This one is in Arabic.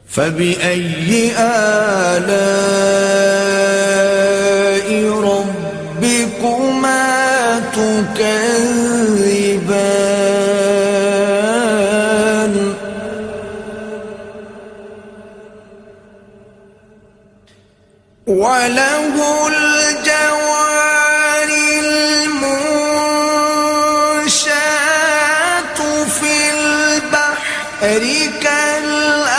فبأي آلاء ربكما تكذبان وله الجوار المنشآت في البحر كالأعلام